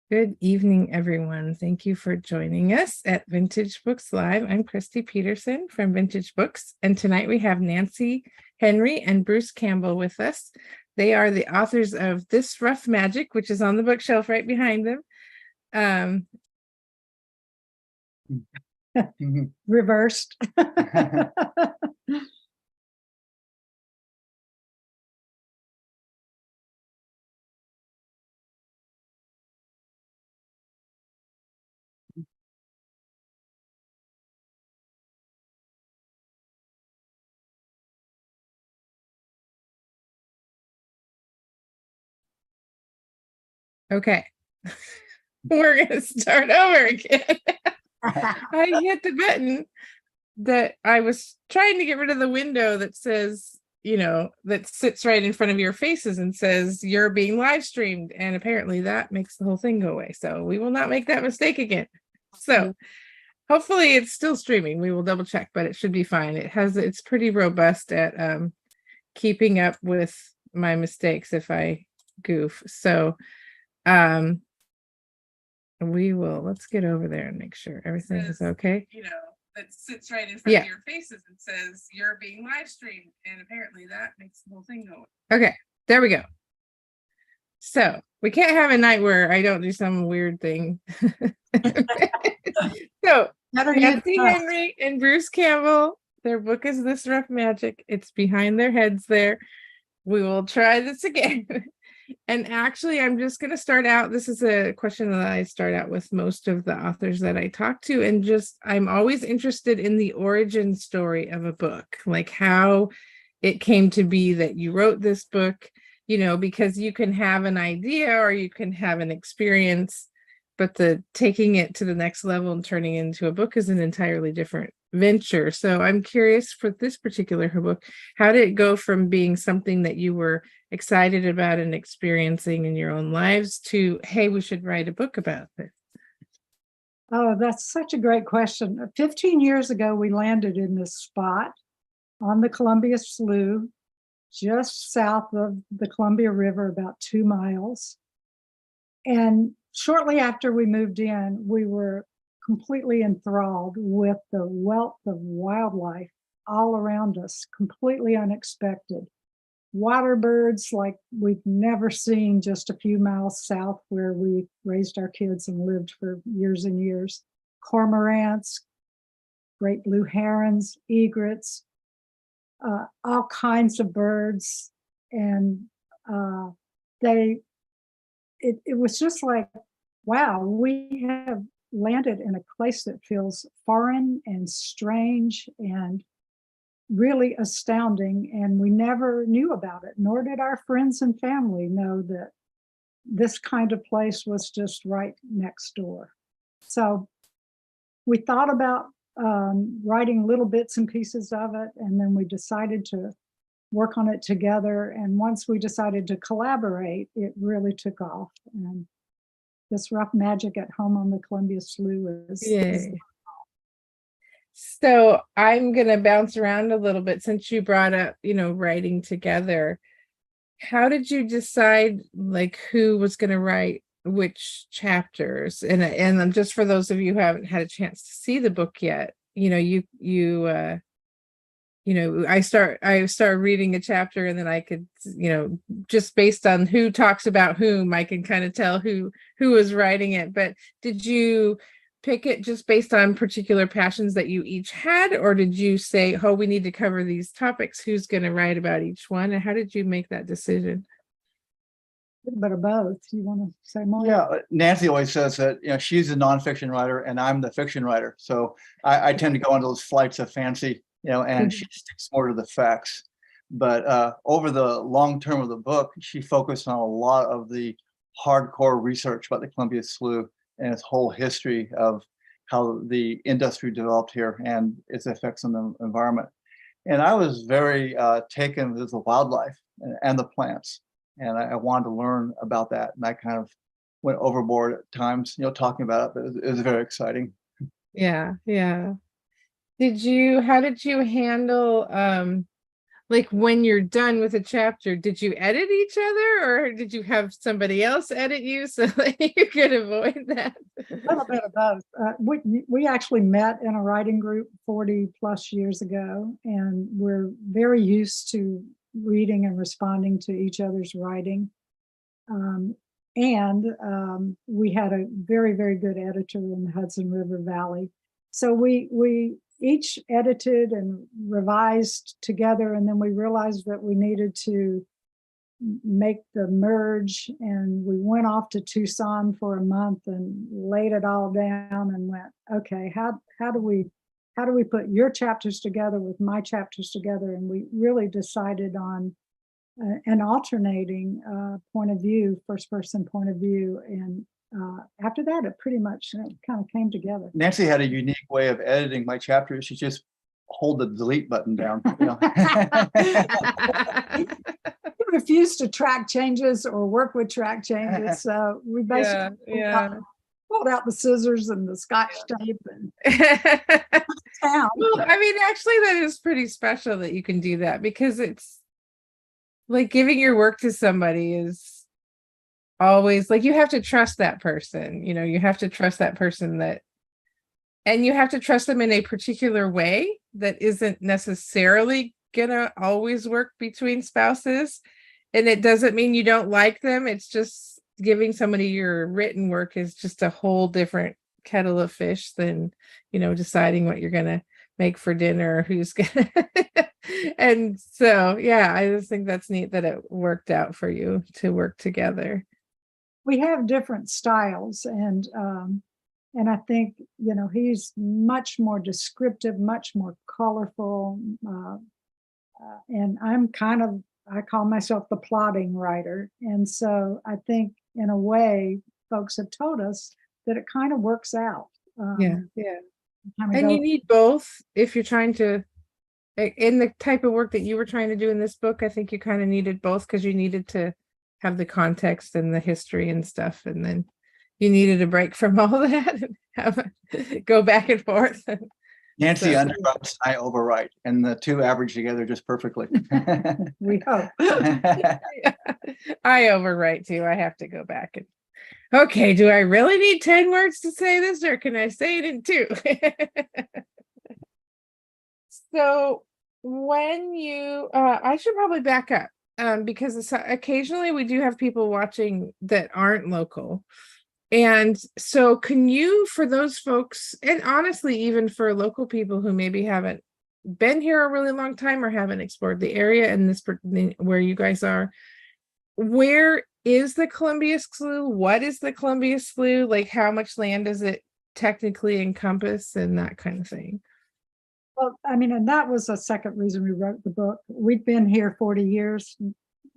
Good evening, everyone. Thank you for joining us at Vintage Books Live. I'm Christy Peterson from Vintage Books, and tonight we have Nancy Henry and Bruce Campbell with us. They are the authors of This Rough Magic, which is on the bookshelf right behind them. Reversed. Okay, we're going to start over again. I hit the button that I was trying to get rid of the window that says, that sits right in front of your faces and says you're being live streamed. And apparently that makes the whole thing go away. So we will not make that mistake again. So hopefully it's still streaming. We will double check, but it should be fine. It's pretty robust at keeping up with my mistakes if I goof. So let's get over there and make sure everything is okay. That sits right in front of your faces and says you're being live streamed, and apparently that makes the whole thing go. Okay, there we go. So we can't have a night where I don't do some weird thing. So Nancy Henry and Bruce Campbell, their book is This Rough Magic. It's behind their heads there. We will try this again. And actually, I'm just going to start out. This is a question that I start out with most of the authors that I talk to. And I'm always interested in the origin story of a book, like how it came to be that you wrote this book, because you can have an idea or you can have an experience, but the taking it to the next level and turning it into a book is an entirely different venture. So I'm curious for this particular book, how did it go from being something that you were excited about and experiencing in your own lives to, hey, we should write a book about this? Oh, that's such a great question. 15 years ago, we landed in this spot on the Columbia Slough, just south of the Columbia River, about 2 miles. And shortly after we moved in, we were completely enthralled with the wealth of wildlife all around us, completely unexpected. Water birds like we've never seen just a few miles south where we raised our kids and lived for years and years. Cormorants, great blue herons, egrets, all kinds of birds. And it was just like, wow, we have landed in a place that feels foreign and strange and really astounding, and we never knew about it, nor did our friends and family know that this kind of place was just right next door. So we thought about writing little bits and pieces of it, and then we decided to work on it together. And once we decided to collaborate, it really took off. And This Rough Magic at Home on the Columbia Slough is So I'm going to bounce around a little bit since you brought up, writing together. How did you decide like who was going to write which chapters? And just for those of you who haven't had a chance to see the book yet, I start reading a chapter and then I could, just based on who talks about whom, I can kind of tell who was writing it. But did you pick it just based on particular passions that you each had, or did you say, oh, we need to cover these topics, who's going to write about each one? And how did you make that decision? a little bit of both. You want to say more? Yeah, Nancy always says that she's a nonfiction writer and I'm the fiction writer. So I tend to go on those flights of fancy, and she sticks more to the facts. But over the long term of the book, she focused on a lot of the hardcore research about the Columbia Slough and its whole history of how the industry developed here and its effects on the environment. And I was very taken with the wildlife and the plants. And I wanted to learn about that. And I kind of went overboard at times, talking about it, but it was very exciting. Yeah. How did you handle like when you're done with a chapter, did you edit each other or did you have somebody else edit you so that you could avoid that? A little bit of both. We actually met in a writing group 40 plus years ago, and we're very used to reading and responding to each other's writing. We had a very, very good editor in the Hudson River Valley. So we each edited and revised together, and then we realized that we needed to make the merge, and we went off to Tucson for a month and laid it all down and went, okay, how do we put your chapters together with my chapters together? And we really decided on an alternating point of view, first person point of view. And after that, it pretty much kind of came together. Nancy had a unique way of editing my chapters. She just hold the delete button down. You know? We refused to track changes or work with track changes. So we basically pulled out the scissors and the Scotch tape and well, I mean, actually that is pretty special that you can do that, because it's like giving your work to somebody is always like, you have to trust that person, you know, you have to trust that person, that, and you have to trust them in a particular way that isn't necessarily gonna always work between spouses. And it doesn't mean you don't like them. It's just giving somebody your written work is just a whole different kettle of fish than, you know, deciding what you're gonna make for dinner or who's gonna and so yeah, I just think that's neat that it worked out for you to work together. We have different styles, and I think, you know, he's much more descriptive, much more colorful, and I'm kind of, I call myself the plotting writer, and so I think in a way folks have told us that it kind of works out. Yeah. And you need both if you're trying to, in the type of work that you were trying to do in this book. I think you kind of needed both, because you needed to have the context and the history and stuff, and then you needed a break from all that and have go back and forth. Nancy underwrites, I overwrite, and the two average together just perfectly. We hope. I overwrite too. I have to go back and, okay, do I really need 10 words to say this, or can I say it in 2? So when you, I should probably back up, because occasionally we do have people watching that aren't local. And so can you, for those folks, and honestly, even for local people who maybe haven't been here a really long time or haven't explored the area and this where you guys are, where is the Columbia Slough? What is the Columbia Slough? Like, how much land does it technically encompass and that kind of thing? Well, I mean, and that was a second reason we wrote the book. We've been here 40 years.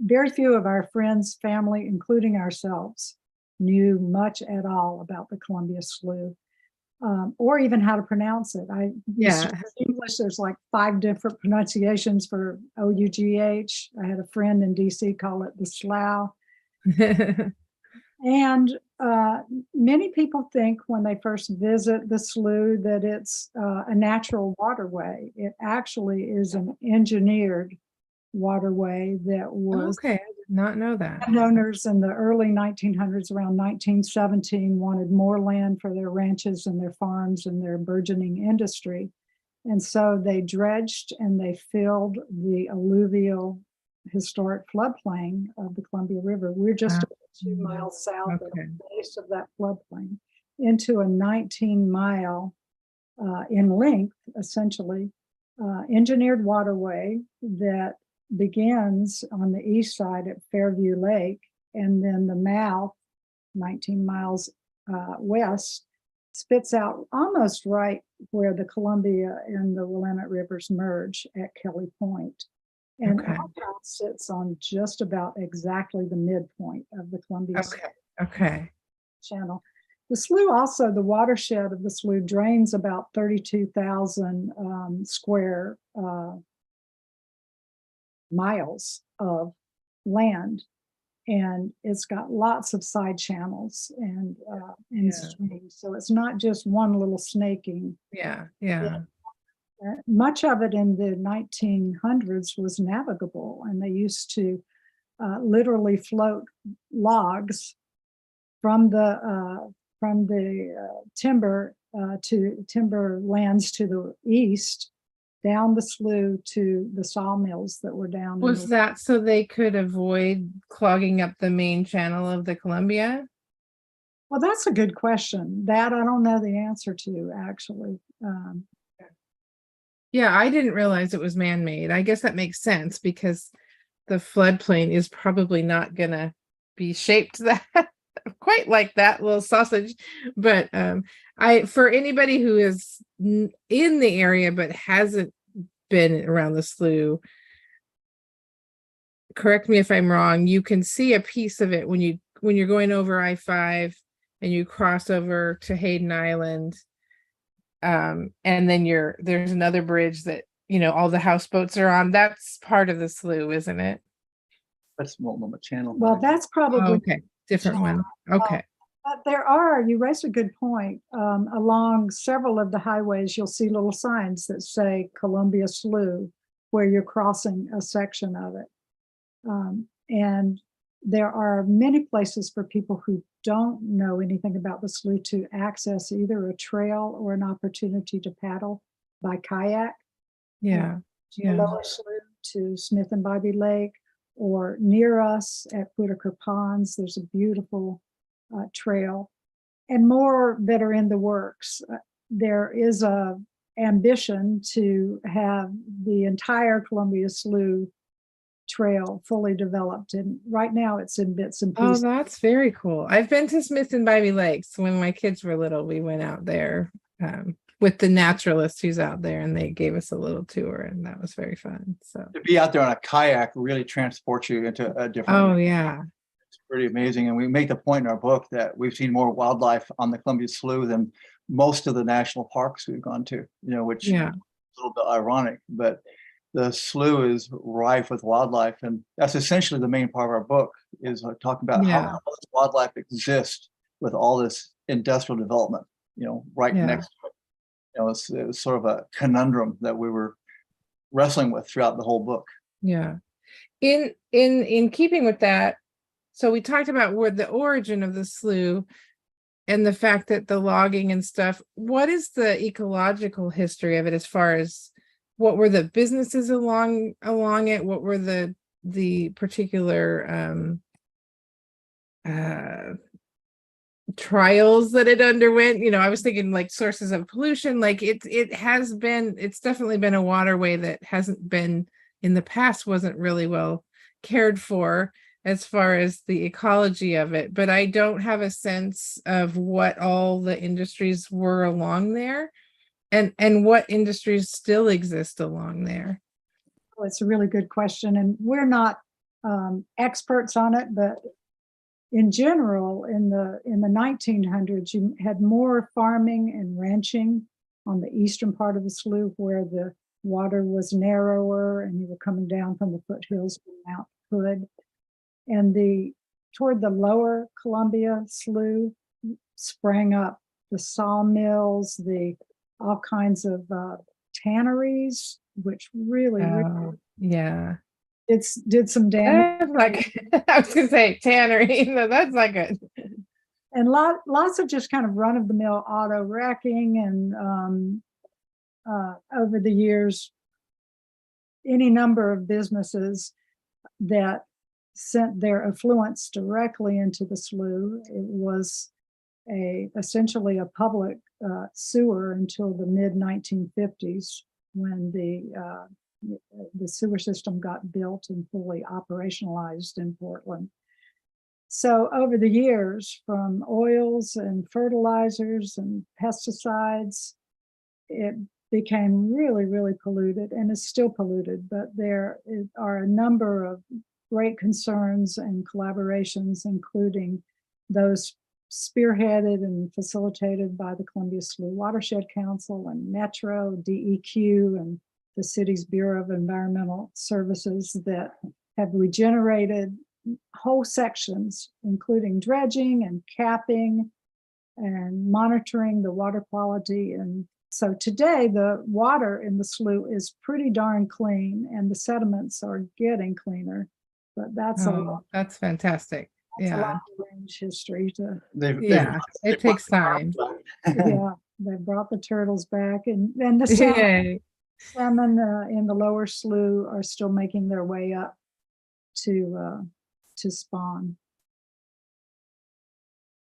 Very few of our friends, family, including ourselves, knew much at all about the Columbia Slough, or even how to pronounce it. English, there's like 5 different pronunciations for O-U-G-H. I had a friend in DC call it the Slough. And many people think when they first visit the slough that it's a natural waterway. It actually is an engineered waterway that was, okay, I did not know that. Landowners in the early 1900s, around 1917, wanted more land for their ranches and their farms and their burgeoning industry. And so they dredged and they filled the alluvial historic floodplain of the Columbia River. We're just 2 miles south of the base of that floodplain into a 19-mile in length, essentially, engineered waterway that begins on the east side at Fairview Lake, and then the mouth, 19 miles west, spits out almost right where the Columbia and the Willamette Rivers merge at Kelly Point. And our house sits on just about exactly the midpoint of the Columbia Channel. The slough also, the watershed of the slough drains about 32,000 square miles of land, and it's got lots of side channels and streams. So it's not just one little snaking. Much of it in the 1900s was navigable, and they used to literally float logs from the timberlands to the east, down the slough to the sawmills that were down. Was that so they could avoid clogging up the main channel of the Columbia? Well, that's a good question. That I don't know the answer to, actually. Yeah, I didn't realize it was man-made. I guess that makes sense because the floodplain is probably not gonna be shaped that quite like that little sausage. But for anybody who is in the area but hasn't been around the slough, correct me if I'm wrong, you can see a piece of it when you're going over I-5 and you cross over to Hayden Island. And then there's another bridge that all the houseboats are on. That's part of the slough, isn't it? That's Multnomah Channel. Well, that's probably okay. Different one. Okay. But you raised a good point. Along several of the highways, you'll see little signs that say Columbia Slough, where you're crossing a section of it. And there are many places for people who don't know anything about the slough to access either a trail or an opportunity to paddle by kayak. Yeah. The lower slough to Smith and Bobby Lake, or near us at Whitaker Ponds, there's a beautiful trail, and more that are in the works. There is a ambition to have the entire Columbia Slough trail fully developed, and right now it's in bits and pieces. Oh, that's very cool. I've been to Smith and Bobby Lakes. When my kids were little, we went out there with the naturalist who's out there, and they gave us a little tour, and that was very fun. So to be out there on a kayak really transports you into a different. Oh yeah, it's pretty amazing. And we make the point in our book that we've seen more wildlife on the Columbia Slough than most of the national parks we've gone to. Which is a little bit ironic, but the slough is rife with wildlife, and that's essentially the main part of our book, is talking about how does wildlife exist with all this industrial development, right next to it. It was sort of a conundrum that we were wrestling with throughout the whole book. Yeah. In keeping with that, so we talked about where the origin of the slough and the fact that the logging and stuff. What is the ecological history of it, as far as what were the businesses along it? What were the particular trials that it underwent? I was thinking like sources of pollution. Like it's definitely been a waterway that hasn't been, in the past, wasn't really well cared for as far as the ecology of it. But I don't have a sense of what all the industries were along there. And what industries still exist along there? Well, it's a really good question, and we're not experts on it, but in general, in the 1900s, you had more farming and ranching on the eastern part of the slough, where the water was narrower and you were coming down from the foothills from Mount Hood. And toward the lower Columbia Slough sprang up the sawmills, all kinds of tanneries, which really did some damage. I was gonna say tannery. No, that's not good. And lots of just kind of run-of-the-mill auto wrecking, and over the years, any number of businesses that sent their affluence directly into the slough. It was essentially a public sewer until the mid-1950s, when the sewer system got built and fully operationalized in Portland. So over the years, from oils and fertilizers and pesticides, it became really, really polluted, and is still polluted. But there are a number of great concerns and collaborations, including those spearheaded and facilitated by the Columbia Slough Watershed Council and Metro, DEQ, and the city's Bureau of Environmental Services, that have regenerated whole sections, including dredging and capping and monitoring the water quality in So today the water in the slough is pretty darn clean and the sediments are getting cleaner, but that's a Oh, that's fantastic. that's a Yeah. lot of range history to, Yeah. It takes time. yeah, they brought the turtles back and the Yay. salmon in the lower slough are still making their way up to spawn.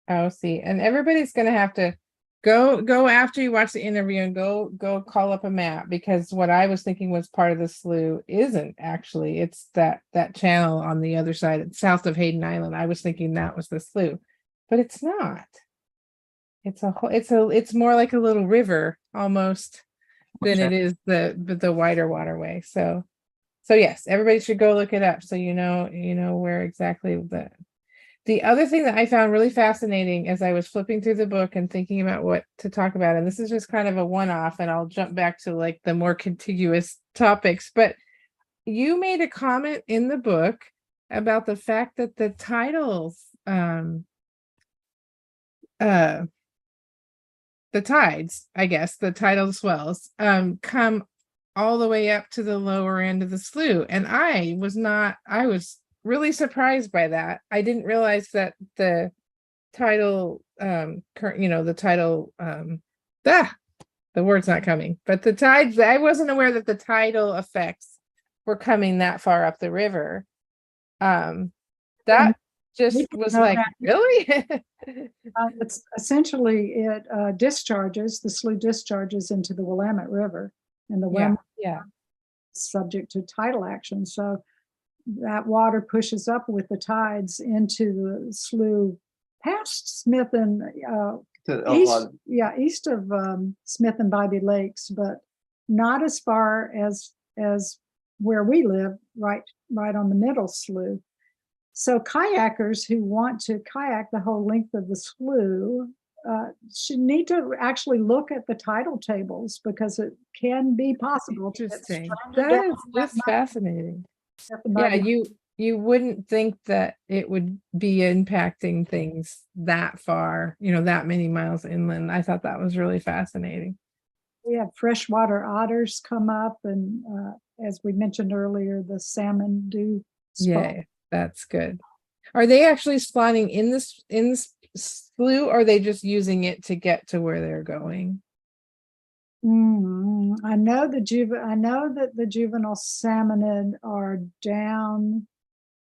Oh, see, and everybody's gonna have to go after you watch the interview and go call up a map, because what I was thinking was part of the slough isn't actually. It's that channel on the other side, south of Hayden Island. I was thinking that was the slough, but it's not. It's more like a little river almost than it is the wider waterway. So yes, everybody should go look it up so you know where exactly the other thing that I found really fascinating as I was flipping through the book and thinking about what to talk about, and this is just kind of a one-off, and I'll jump back to like the more contiguous topics, but you made a comment in the book about the fact that the titles, the tides, I guess, the tidal swells, come all the way up to the lower end of the slough. And I was really surprised by that. I didn't realize that the tidal, the word's not coming, but the tides, I wasn't aware that the tidal effects were coming that far up the river. That just was like, really? It's essentially it discharges, the slough discharges into the Willamette River, and the Willamette yeah. is subject to tidal action. So that water pushes up with the tides into the slough past Smith and east of Smith and Bybee Lakes, but not as far as where we live, right on the middle slough. So kayakers who want to kayak the whole length of the slough should need to actually look at the tidal tables, because it can be possible to get Interesting. stranded That down is just fascinating. at the Yeah, Bybee. you wouldn't think that it would be impacting things that far, that many miles inland. I thought that was really fascinating. We have freshwater otters come up, and as we mentioned earlier, the salmon do spawn. Yeah, that's good. Are they actually spawning in this slough, or are they just using it to get to where they're going? I know that the juvenile salmonid are down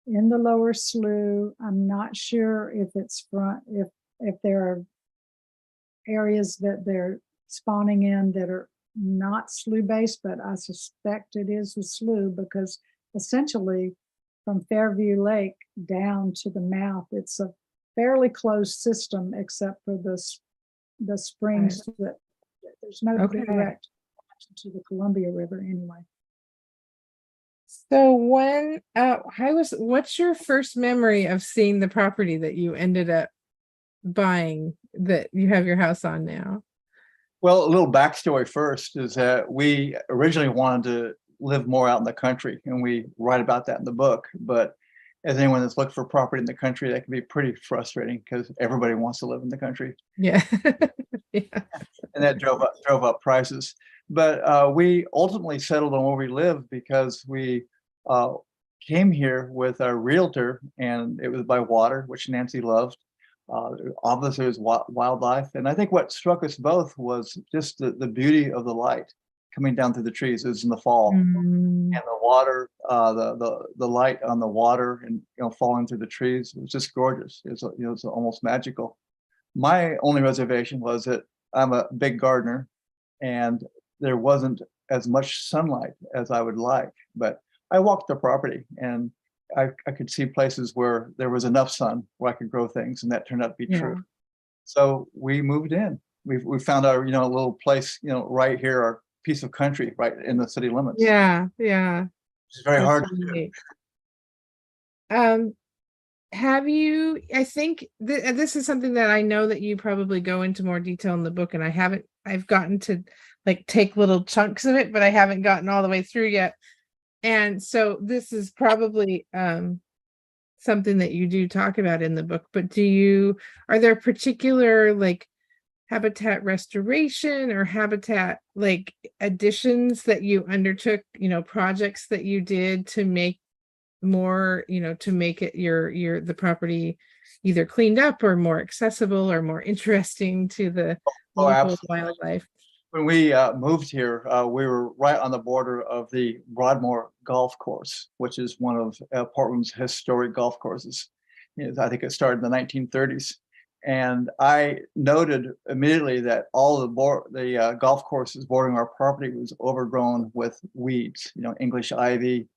in the lower slough. I'm not sure if it's if there are areas that they're spawning in that are not slough based, but I suspect it is the slough, because essentially from Fairview Lake down to the mouth, it's a fairly closed system except for the springs that there's no direct connection to the Columbia River anyway. So what's your first memory of seeing the property that you ended up buying that you have your house on now? Well, a little backstory first is that we originally wanted to live more out in the country, and we write about that in the book. But as anyone that's looked for property in the country, that can be pretty frustrating because everybody wants to live in the country. Yeah. Yeah. And that drove up prices. But we ultimately settled on where we live because we came here with our realtor, and it was by water, which Nancy loved. Obviously, it was wildlife. And I think what struck us both was just the beauty of the light coming down through the trees. It was in the fall. And the water, the light on the water and falling through the trees, it was just gorgeous. It was almost magical. My only reservation was that I'm a big gardener, and there wasn't as much sunlight as I would like. But I walked the property, and I could see places where there was enough sun where I could grow things, and that turned out to be true. So we moved in. We found our little place right here, our piece of country right in the city limits. Yeah. It's very hard to do. Have you, I think this is something that I know that you probably go into more detail in the book, and I've gotten to like take little chunks of it, but I haven't gotten all the way through yet. And so this is probably something that you do talk about in the book, but are there particular like habitat restoration or habitat like additions that you undertook, projects that you did to make more, to make it the property either cleaned up or more accessible or more interesting to the Oh, local absolutely. wildlife? When we moved here, we were right on the border of the Broadmoor Golf Course, which is one of Portland's historic golf courses. I think it started in the 1930s. And I noted immediately that all of the golf courses bordering our property was overgrown with weeds, English ivy,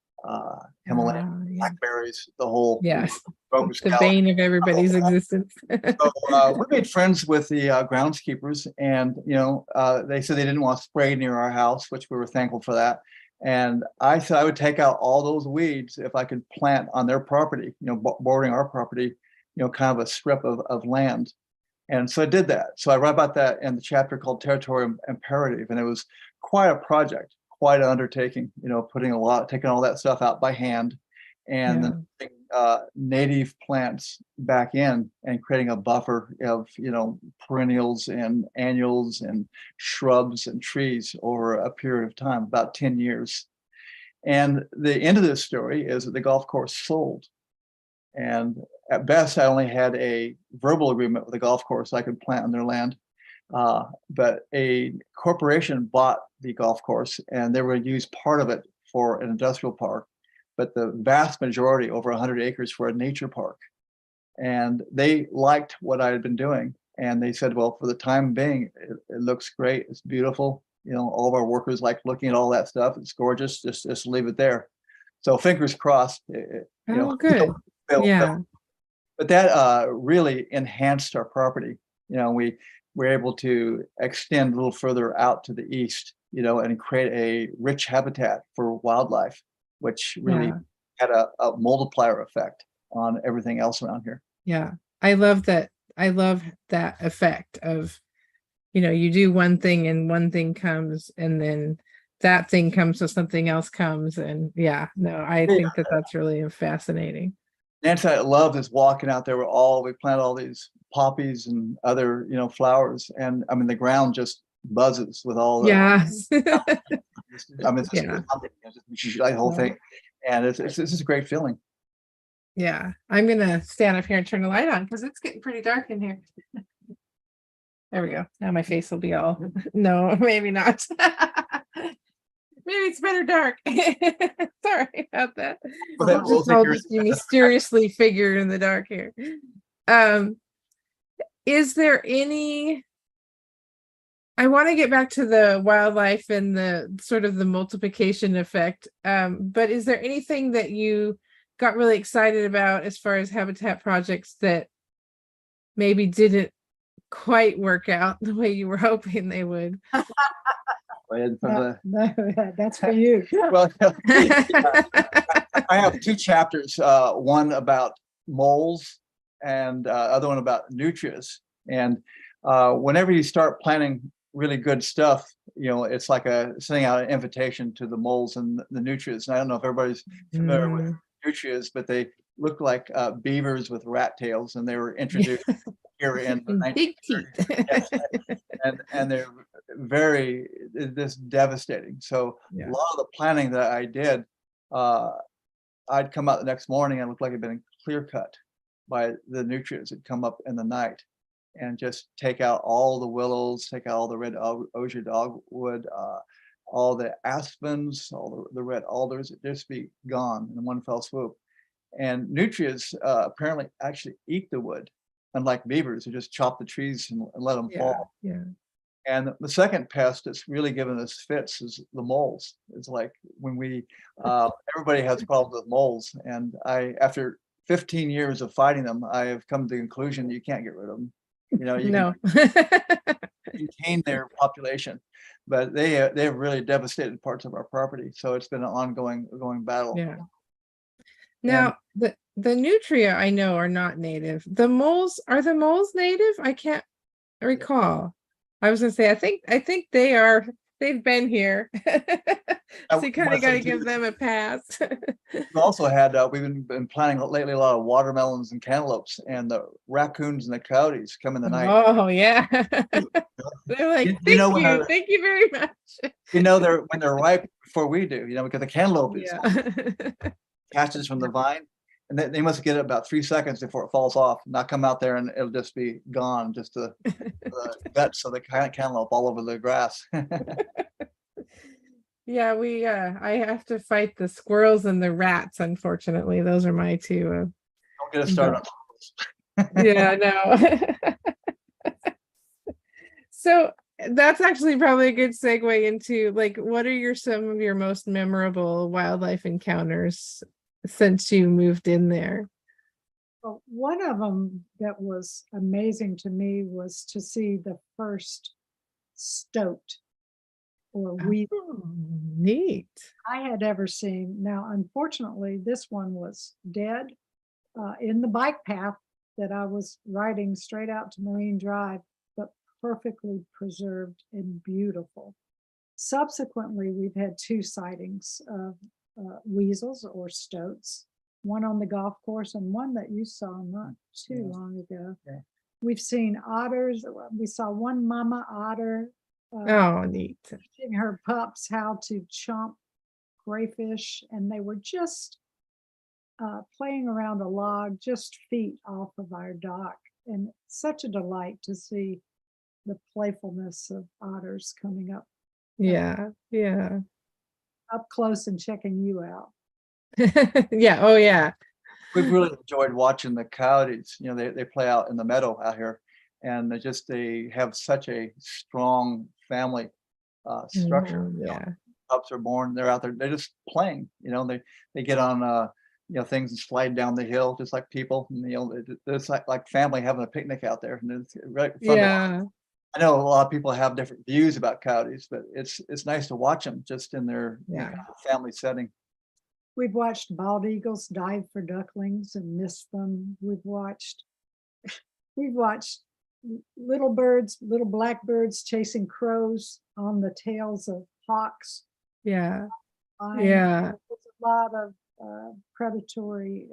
Himalayan Yeah. blackberries, the whole Yes. Rogues The Gallery. bane of everybody's existence. So we made friends with the groundskeepers, and they said they didn't want to spray near our house, which we were thankful for that. And I said I would take out all those weeds if I could plant on their property, bordering our property, kind of a strip of land. And so I did that. So I wrote about that in the chapter called Territory Imperative, and it was quite a project, quite an undertaking. Taking all that stuff out by hand, and then putting, native plants back in and creating a buffer of perennials and annuals and shrubs and trees over a period of time, about 10 years. And the end of this story is that the golf course sold. And at best, I only had a verbal agreement with the golf course I could plant on their land. But a corporation bought the golf course, and they were going to use part of it for an industrial park, but the vast majority, over 100 acres, for a nature park. And they liked what I had been doing. And they said, well, for the time being, it looks great. It's beautiful. All of our workers like looking at all that stuff. It's gorgeous. Just leave it there. So fingers crossed. Good. Yeah. But that really enhanced our property. We were able to extend a little further out to the east, and create a rich habitat for wildlife, which really had a multiplier effect on everything else around here. Yeah. I love that. I love that effect of, you do one thing and one thing comes, and then that thing comes, so something else comes. And I think that that's really fascinating. Nancy, I love is walking out there. We plant all these poppies and other, flowers. And I mean, the ground just buzzes with all the, I mean, it's the whole thing. And it's just a great feeling. Yeah. I'm going to stand up here and turn the light on because it's getting pretty dark in here. There we go. Now my face will be all, no, maybe not. Maybe it's better dark. Sorry about that. I'll just be mysteriously figure in the dark here. Is there any? I want to get back to the wildlife and the sort of the multiplication effect. But is there anything that you got really excited about as far as habitat projects that maybe didn't quite work out the way you were hoping they would? No, that's for you. Well, I have two chapters, one about moles and other one about nutrients. And whenever you start planting really good stuff, it's like sending out an invitation to the moles and the nutrients. And I don't know if everybody's familiar with nutrients, but they look like beavers with rat tails, and they were introduced here in the big teeth. Yes. And they're this devastating. So a lot of the planning that I did, I'd come out the next morning and it looked like it'd been clear cut by the nutrients that come up in the night, and just take out all the willows, take out all the red osier dogwood, all the aspens, all the red alders. It just be gone in one fell swoop. And nutrients apparently actually eat the wood, unlike beavers who just chop the trees and let them fall. Yeah. And the second pest that's really given us fits is the moles. It's like when everybody has problems with moles. And after 15 years of fighting them, I have come to the conclusion that you can't get rid of them. You can contain their population, but they have really devastated parts of our property. So it's been an ongoing battle. Yeah. Now, the nutria I know are not native. The moles, are the moles native? I can't recall. I was gonna say, I think they are they've been here. So you kind of got to give them a pass. We also had, we've been planting lately a lot of watermelons and cantaloupes, and the raccoons and the coyotes come in the night. Oh yeah. They're like, thank you very much. When they're ripe before we do, because the cantaloupe is Yeah. catches from the vine, and they must get it about 3 seconds before it falls off. And I come out there and it'll just be gone, just the guts of the cantaloupe all over the grass. Yeah, I have to fight the squirrels and the rats, unfortunately. Those are my two. Don't get us started on Yeah, no. So that's actually probably a good segue into like, what are some of your most memorable wildlife encounters since you moved in there? Well, one of them that was amazing to me was to see the first stoat or weasel Oh, neat. I had ever seen. Now, unfortunately, this one was dead in the bike path that I was riding straight out to Marine Drive, but perfectly preserved and beautiful. Subsequently, we've had 2 sightings of weasels or stoats, one on the golf course and one that you saw not too long ago. Yeah. We've seen otters. We saw one mama otter Oh, neat. teaching her pups how to chomp crayfish, and they were just playing around a log just feet off of our dock. And such a delight to see the playfulness of otters coming up Yeah, yeah. up close and checking you out. Yeah, oh yeah. We've really enjoyed watching the coyotes. They play out in the meadow out here, and they have such a strong family structure. Yeah. Pups are born, they're out there, they're just playing. They get on things and slide down the hill just like people. And, it's like family having a picnic out there, and it's right fun to watch. Yeah. I know a lot of people have different views about coyotes, but it's nice to watch them just in their Yeah. kind of family setting. We've watched bald eagles dive for ducklings and miss them. We've watched little birds, little blackbirds chasing crows on the tails of hawks. Yeah. There's a lot of predatory,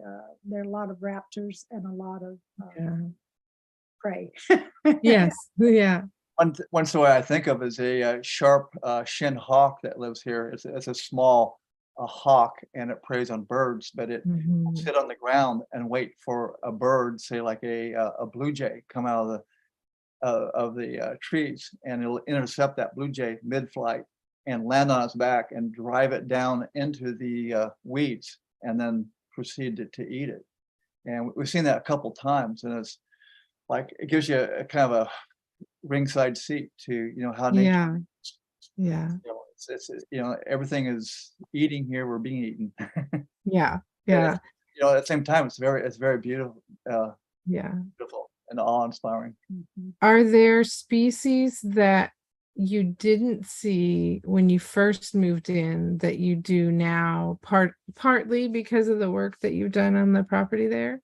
there are a lot of raptors and a lot of prey. Yes. Yeah. One story I think of is a sharp shin hawk that lives here. It's a small hawk, and it preys on birds, but it will sit on the ground and wait for a bird, say like a blue jay, come out of the trees, and it'll intercept that blue jay mid-flight and land on its back and drive it down into the weeds, and then proceed to eat it. And we've seen that a couple times, and it's like it gives you a kind of a ringside seat to how nature. Yeah. It's everything is eating here. We're being eaten. Yeah. At the same time, it's very beautiful. Yeah. Beautiful and awe-inspiring. Are there species that you didn't see when you first moved in that you do now, partly because of the work that you've done on the property there?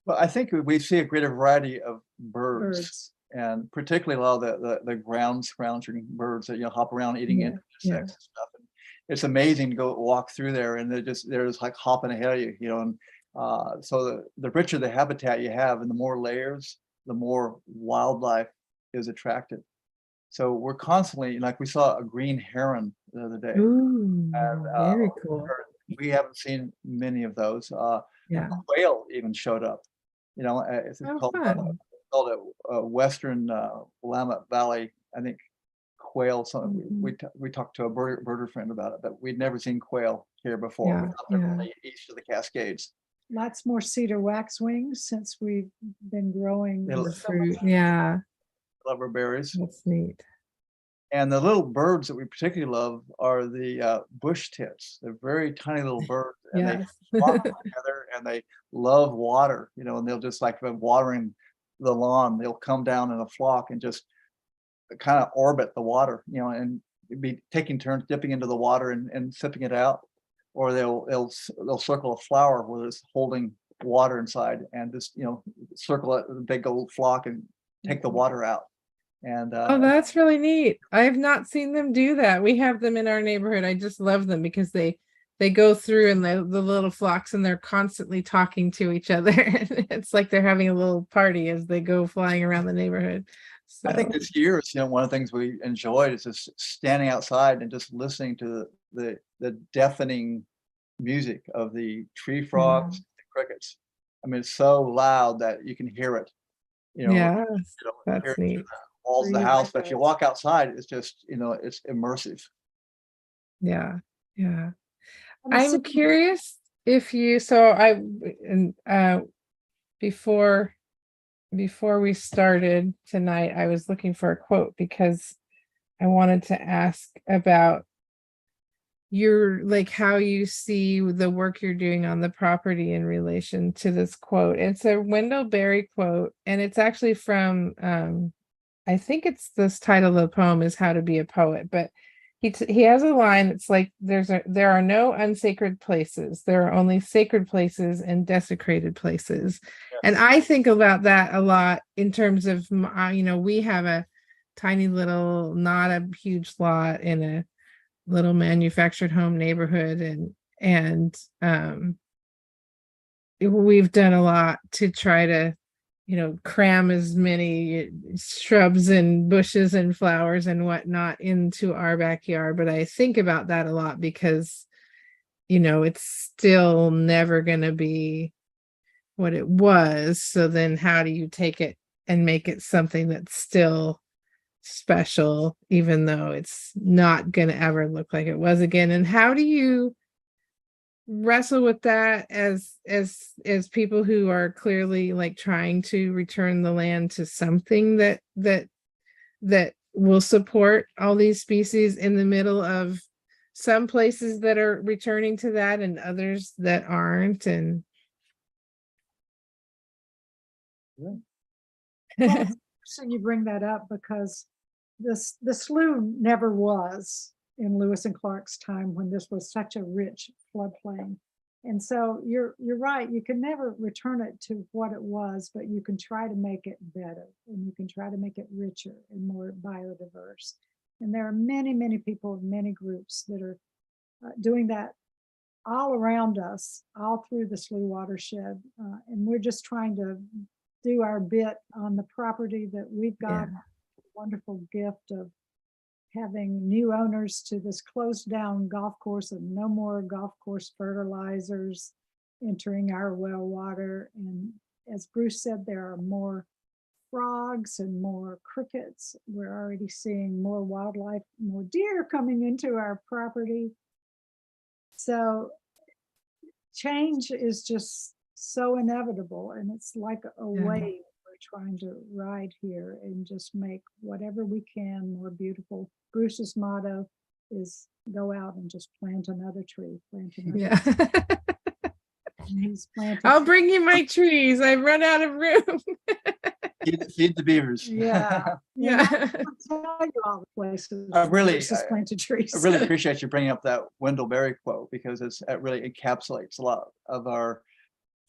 Well, I think we see a greater variety of birds. And particularly a lot of the ground scrounging birds that hop around eating insects and stuff. And it's amazing to go walk through there, and they're just like hopping ahead of you, and so the richer the habitat you have and the more layers, the more wildlife is attracted. So we're constantly, like we saw a green heron the other day. Ooh, And, very cool. We haven't seen many of those. Quail even showed up. It's called a Western Willamette Valley, I think, quail. Something we talked to a birder friend about it, but we'd never seen quail here before. We thought they were only east of the Cascades. Lots more cedar waxwings since we've been growing the fruit. Yeah, Lover berries. That's neat. And the little birds that we particularly love are the bush tits. They're very tiny little birds, and they flock together, and they love water. And they'll just like watering the lawn. They'll come down in a flock and just kind of orbit the water, and be taking turns dipping into the water and sipping it out, or they'll circle a flower where it's holding water inside, and just circle it, a big old flock, and take the water out. And Oh, that's really neat. I have not seen them do that. We have them in our neighborhood. I just love them because they go through and the little flocks and they're constantly talking to each other. It's like they're having a little party as they go flying around the neighborhood. I think So this year, one of the things we enjoyed is just standing outside and just listening to the deafening music of the tree frogs, and crickets. I mean, it's so loud that you can hear it. yeah, Hear that's it through neat. the walls of the Breathe house. like But if you that. walk outside, it's just it's immersive. Yeah, yeah. And the I'm city- curious if you so I and before before we started tonight, I was looking for a quote because I wanted to ask about your like how you see the work you're doing on the property in relation to this quote. It's a Wendell Berry quote, and it's actually from I think it's this title of the poem is How to Be a Poet, but he has a line that's like there are no unsacred places. There are only sacred places and desecrated places. And I think about that a lot in terms of we have a tiny little, not a huge lot in a little manufactured home neighborhood, and we've done a lot to try to cram as many shrubs and bushes and flowers and whatnot into our backyard. But I think about that a lot because it's still never going to be what it was. So then how do you take it and make it something that's still special, even though it's not going to ever look like it was again? And how do you wrestle with that as people who are clearly like trying to return the land to something that will support all these species in the middle of some places that are returning to that and others that aren't? And Well, it's interesting you bring that up because the slough never was in Lewis and Clark's time when this was such a rich floodplain. And so you're right, you can never return it to what it was, but you can try to make it better and you can try to make it richer and more biodiverse. And there are many, many people, many groups that are doing that all around us, all through the slough watershed. And we're just trying to do our bit on the property that we've got. Yeah. Wonderful gift of having new owners to this closed down golf course and no more golf course fertilizers entering our well water. And as Bruce said, there are more frogs and more crickets. We're already seeing more wildlife, more deer coming into our property. So change is just so inevitable, and it's like a wave we're trying to ride here and just make whatever we can more beautiful. Bruce's motto is go out and just plant another tree, plant another tree. And he's planting. I'll bring you my trees. I've run out of room. Feed the beavers. Yeah. Yeah. I'll tell you all the places. I really- Bruce has planted trees. I really appreciate you bringing up that Wendell Berry quote because it really encapsulates a lot of our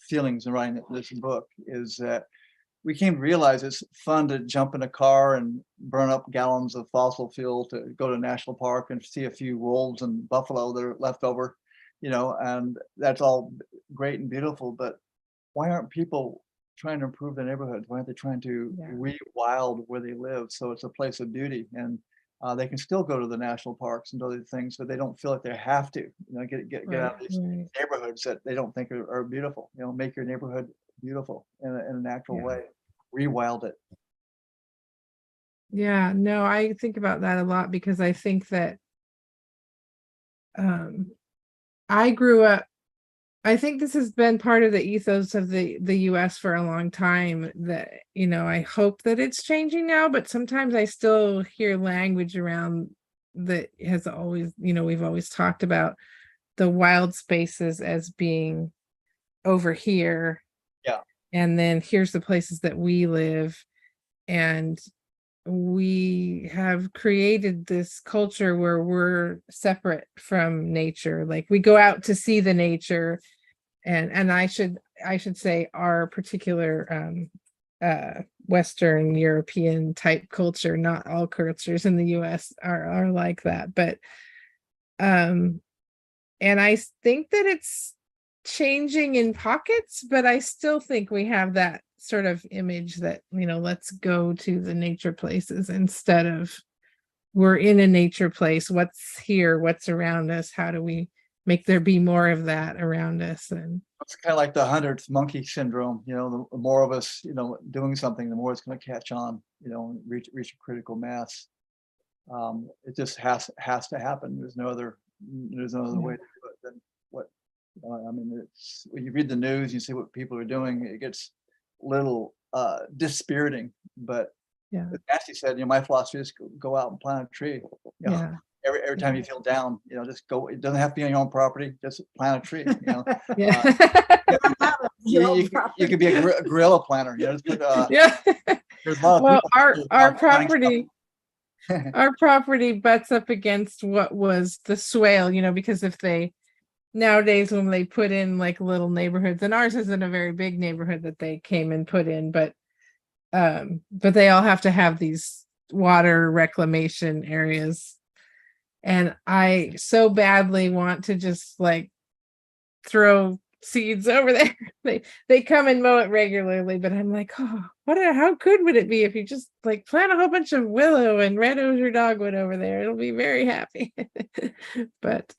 feelings in writing this book. Is that we came to realize it's fun to jump in a car and burn up gallons of fossil fuel to go to a national park and see a few wolves and buffalo that are left over, and that's all great and beautiful. But why aren't people trying to improve their neighborhoods? Why aren't they trying to rewild where they live so it's a place of beauty? And they can still go to the national parks and do other things, but they don't feel like they have to. Get out of these neighborhoods that they don't think are beautiful. Make your neighborhood beautiful in a natural way. Rewild it. Yeah, no, I think about that a lot because I think that I grew up. I think this has been part of the ethos of the US for a long time that, I hope that it's changing now, but sometimes I still hear language around that has always, we've always talked about the wild spaces as being over here. Yeah. And then here's the places that we live. And we have created this culture where we're separate from nature. Like we go out to see the nature, and I should say our particular Western European type culture. Not all cultures in the US are like that, but and I think that it's changing in pockets, but I still think we have that sort of image that, let's go to the nature places instead of we're in a nature place. What's here? What's around us? How do we make there be more of that around us? And it's kind of like the 100th monkey syndrome. The more of us, doing something, the more it's going to catch on, reach a critical mass. It just has to happen. There's no other way to do it than what, it's when you read the news, you see what people are doing, it gets a little dispiriting, but yeah, as Nancy said, my philosophy is go out and plant a tree. yeah. Every time you feel down, just go. It doesn't have to be on your own property. Just plant a tree. Yeah. You could be a guerrilla planter. Just put, Yeah. there's a lot of Well, people our planting property, our property butts up against what was the swale, because if they nowadays when they put in like little neighborhoods, and ours isn't a very big neighborhood that they came and put in, but they all have to have these water reclamation areas. And I so badly want to just like throw seeds over there. They come and mow it regularly, but I'm like, oh, how good would it be if you just like plant a whole bunch of willow and red osier dogwood over there? It'll be very happy. But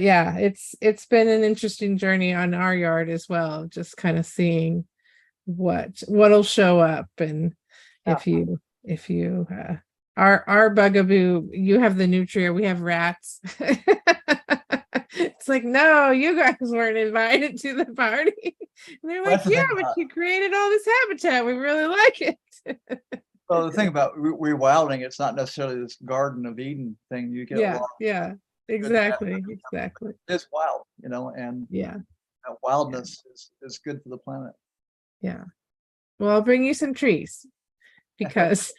yeah, it's been an interesting journey on our yard as well, just kind of seeing what'll show up. And if you our bugaboo, you have the nutria, we have rats. It's like, no, you guys weren't invited to the party. And they're like, yeah, but you created all this habitat, we really like it. Well, the thing about rewilding, it's not necessarily this Garden of Eden thing. You get a lot exactly. It's wild, and that wildness is good for the planet. Yeah. Well, I'll bring you some trees because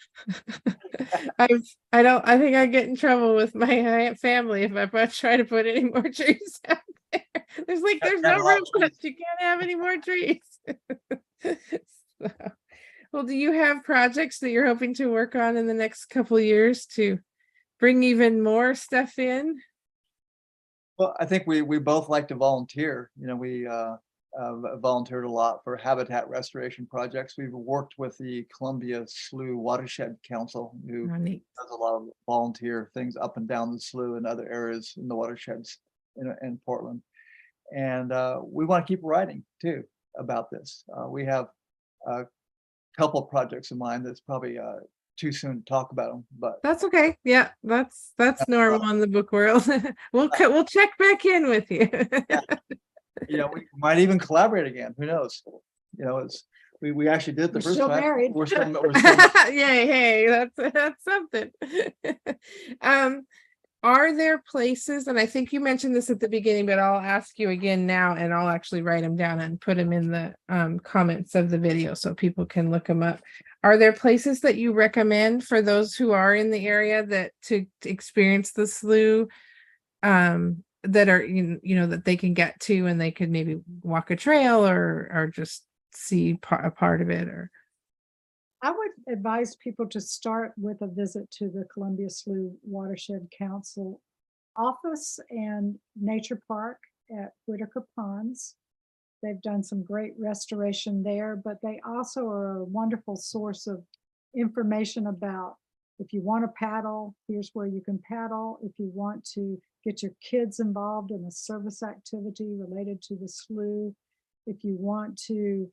I think I get in trouble with my family if I try to put any more trees out there. There's no room left. You can't have any more trees. So, well, do you have projects that you're hoping to work on in the next couple of years to bring even more stuff in? Well, I think we both like to volunteer. We volunteered a lot for habitat restoration projects. We've worked with the Columbia Slough Watershed Council, who does a lot of volunteer things up and down the slough and other areas in the watersheds in Portland. And we want to keep writing too about this. We have a couple of projects in mind that's probably too soon to talk about them, but that's okay. Yeah, that's normal in the book world. We'll check back in with you. We might even collaborate again. Who knows? We actually did the first time. Married. We're still Yay! Hey, that's something. Are there places, and I think you mentioned this at the beginning, but I'll ask you again now, and I'll actually write them down and put them in the comments of the video so people can look them up. Are there places that you recommend for those who are in the area that to experience the slough? That are that they can get to, and they could maybe walk a trail or just see a part of it? Or I would advise people to start with a visit to the Columbia Slough Watershed Council office and nature park at Whitaker Ponds. They've done some great restoration there, but they also are a wonderful source of information about if you want to paddle, here's where you can paddle. If you want to get your kids involved in a service activity related to the slough, if you want to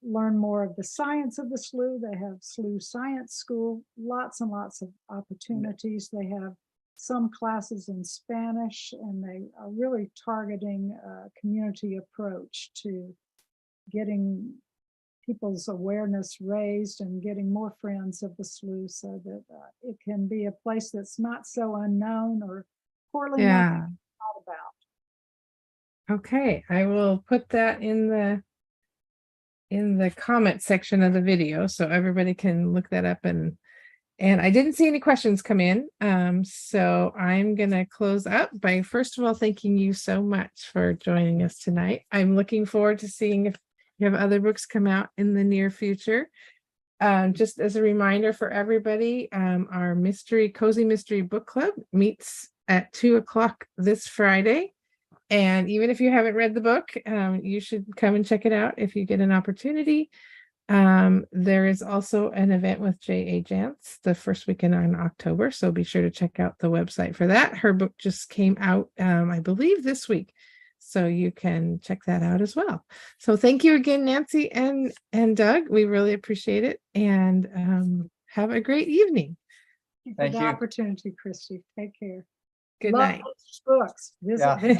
learn more of the science of the slough, they have Slough Science School, lots and lots of opportunities. They have some classes in Spanish, and they are really targeting a community approach to getting people's awareness raised and getting more friends of the slough so that it can be a place that's not so unknown or poorly thought about. Okay, I will put that in the comment section of the video so everybody can look that up. And I didn't see any questions come in, so I'm gonna close up by first of all thanking you so much for joining us tonight. I'm looking forward to seeing if We have other books come out in the near future. Just as a reminder for everybody, our Cozy Mystery Book Club meets at 2:00 this Friday. And even if you haven't read the book, you should come and check it out if you get an opportunity. There is also an event with J.A. Jantz the first weekend in October, so be sure to check out the website for that. Her book just came out, I believe, this week, so you can check that out as well. So thank you again, Nancy and Doug. We really appreciate it, and have a great evening. For Thank the you. opportunity, Christy. Take care. Good Love night. those books. Visit Yeah. them.